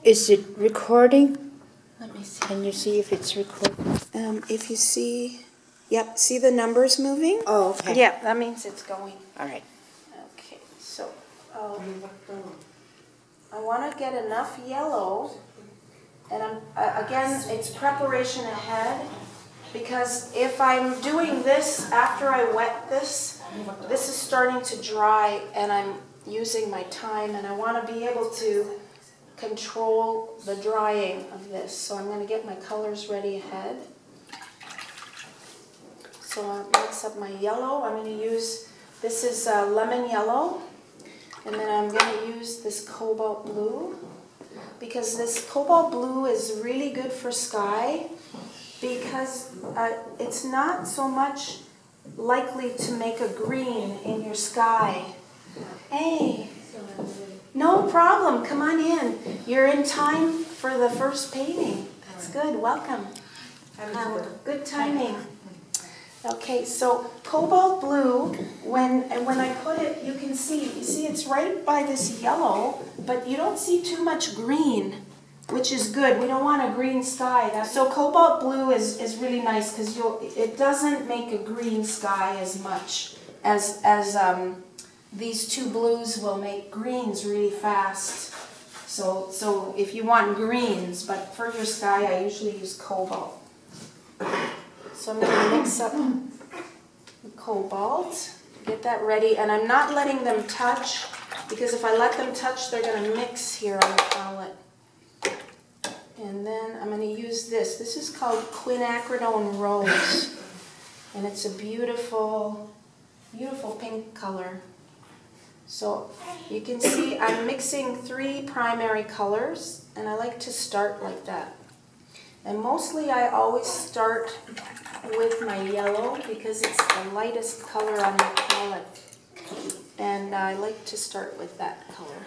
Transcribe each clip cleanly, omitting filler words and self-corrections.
Is it recording? Let me see. Can you see if it's recording? If you see, yep, see the numbers moving? Oh, okay. Yeah, that means it's going. All right. Okay, so I want to get enough yellow, and again, it's preparation ahead, because if I'm doing this after I wet this, this is starting to dry, and I'm using my time, and I want to be able to control the drying of this. So I'm going to get my colors ready ahead. So I'll mix up my yellow. I'm going to use, this is lemon yellow, and then I'm going to use this cobalt blue, because this cobalt blue is really good for sky, because it's not so much likely to make a green in your sky. Hey, no problem, come on in. You're in time for the first painting. That's good, welcome. Good timing. Okay, so cobalt blue, when I put it, you see it's right by this yellow, but you don't see too much green, which is good. We don't want a green sky. So cobalt blue is really nice, because it doesn't make a green sky as much as these two blues will make greens really fast. So if you want greens, but for your sky, I usually use cobalt. So I'm going to mix up the cobalt, get that ready, and I'm not letting them touch, because if I let them touch, they're going to mix here on the palette. And then I'm going to use this. This is called quinacridone rose, and it's a beautiful, beautiful pink color. So you can see I'm mixing 3 primary colors, and I like to start like that. And mostly I always start with my yellow, because it's the lightest color on the palette. And I like to start with that color.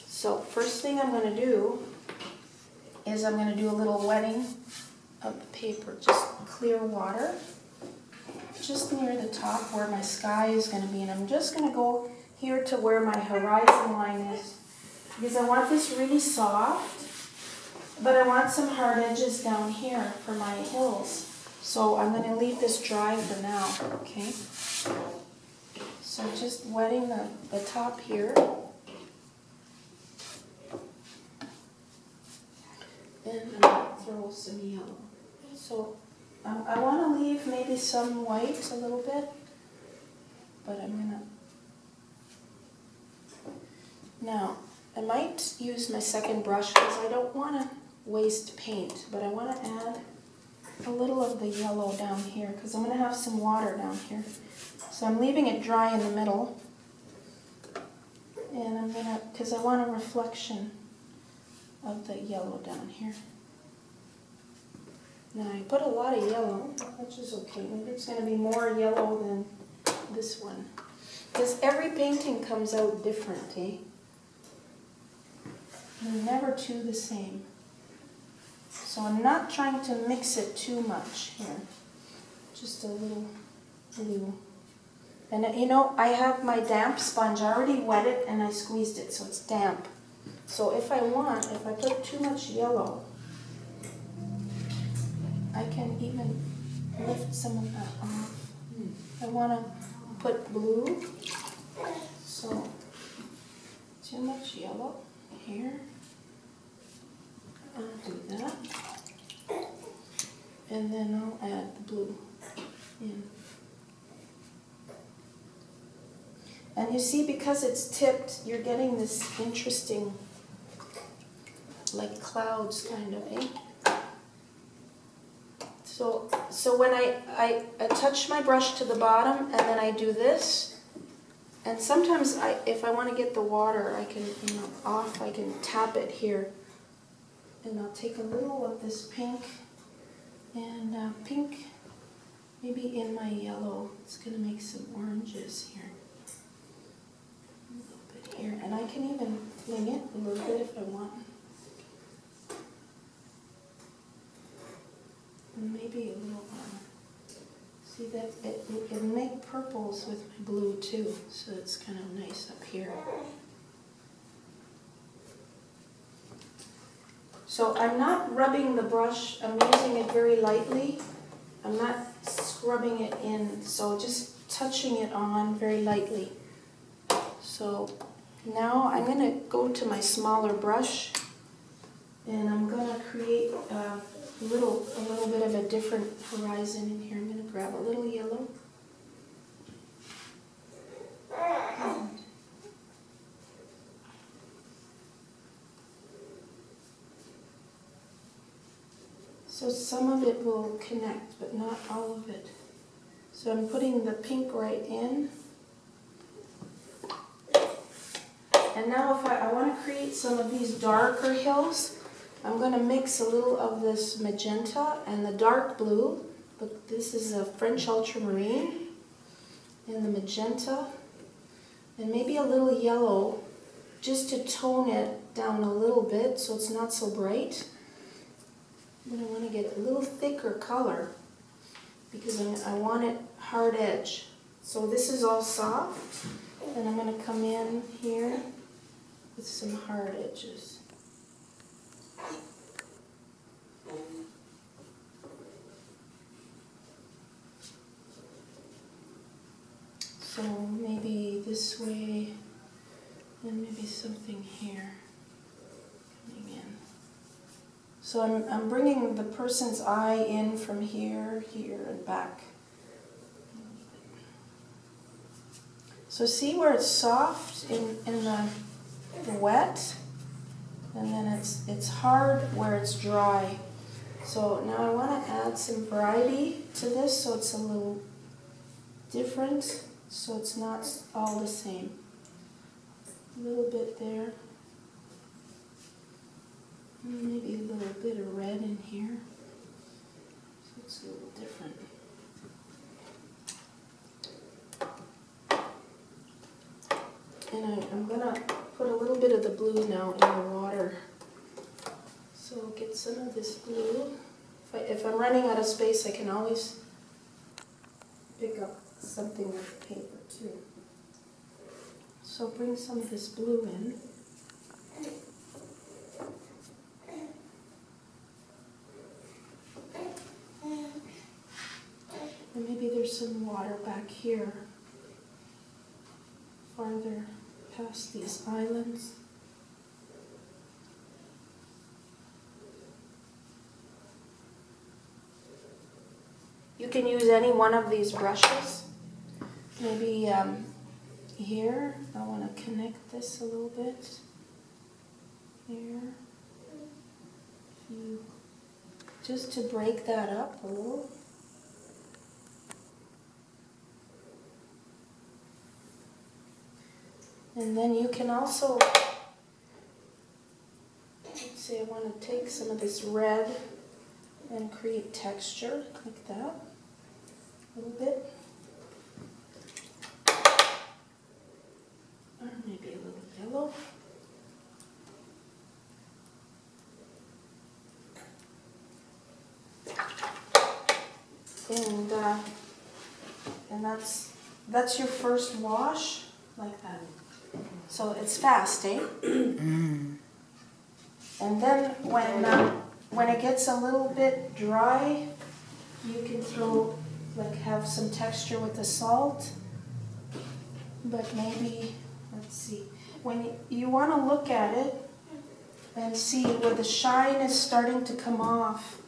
So first thing I'm going to do is I'm going to do a little wetting of the paper. Just clear water, just near the top where my sky is going to be. And I'm just going to go here to where my horizon line is, because I want this really soft, but I want some hard edges down here for my hills. So I'm going to leave this dry for now, okay? So just wetting the top here. And I'm going to throw some yellow. So I want to leave maybe some white a little bit, but I'm going to... Now, I might use my second brush, because I don't want to waste paint, but I want to add a little of the yellow down here, because I'm going to have some water down here. So I'm leaving it dry in the middle, and I'm going to, because I want a reflection of the yellow down here. Now I put a lot of yellow, which is okay. Maybe it's going to be more yellow than this one, because every painting comes out different, eh? They're never two the same. So I'm not trying to mix it too much here. Just a little blue. And you know, I have my damp sponge. I already wet it and I squeezed it, so it's damp. So if I put too much yellow, I can even lift some of that off. I want to put blue. So too much yellow here. I'll do that, and then I'll add the blue in. And you see, because it's tipped, you're getting this interesting, like clouds kind of, eh? So when I touch my brush to the bottom, and then I do this, and sometimes if I want to get the water, I can, I can tap it here. And I'll take a little of this pink, and pink maybe in my yellow. It's going to make some oranges here. A little bit here. And I can even fling it a little bit if I want. And maybe a little, see that it make purples with my blue too, so it's kind of nice up here. So I'm not rubbing the brush, I'm using it very lightly. I'm not scrubbing it in, so just touching it on very lightly. So now I'm going to go to my smaller brush and I'm going to create a little bit of a different horizon in here. I'm going to grab a little yellow. So some of it will connect, but not all of it. So I'm putting the pink right in. And now if I want to create some of these darker hills, I'm going to mix a little of this magenta and the dark blue. But this is a French ultramarine and the magenta. And maybe a little yellow just to tone it down a little bit so it's not so bright. But I want to get a little thicker color because I want it hard edge. So this is all soft, and I'm going to come in here with some hard edges. So maybe this way, and maybe something here coming in. So I'm bringing the person's eye in from here, here, and back. So see where it's soft in the wet, and then it's hard where it's dry. So now I want to add some variety to this so it's a little different, so it's not all the same. A little bit there. Maybe a little bit of red in here, so it's a little different. And I'm going to put a little bit of the blue now in the water. So I'll get some of this blue. If I'm running out of space, I can always pick up something with paper too. So bring some of this blue in. And maybe there's some water back here, farther past these islands. You can use any one of these brushes. Maybe here, I want to connect this a little bit. Here. Just to break that up a little. And then you can also, let's say I want to take some of this red and create texture like that, a little bit. Or maybe a little yellow. And that's your first wash, like that. So it's fast, eh? And then when it gets a little bit dry, you can throw, have some texture with the salt. But maybe, let's see, when you want to look at it and see where the shine is starting to come off,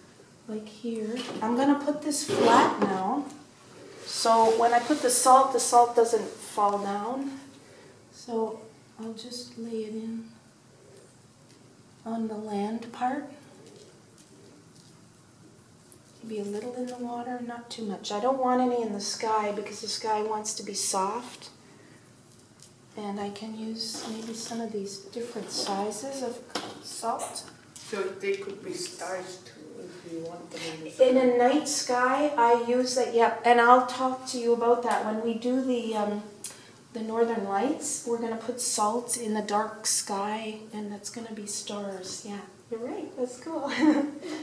like here. I'm going to put this flat now. So when I put the salt doesn't fall down. So I'll just lay it in on the land part. Maybe a little in the water, not too much. I don't want any in the sky because the sky wants to be soft. And I can use maybe some of these different sizes of salt. So they could be stars too if you want them in the sky. In a night sky, I use that, yep. And I'll talk to you about that. When we do the northern lights, we're going to put salt in the dark sky, and that's going to be stars. Yeah, you're right. That's cool.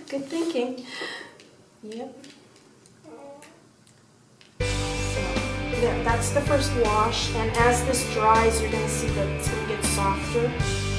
Good thinking. Yep. There, that's the first wash, and as this dries, you're going to see that it's going to get softer.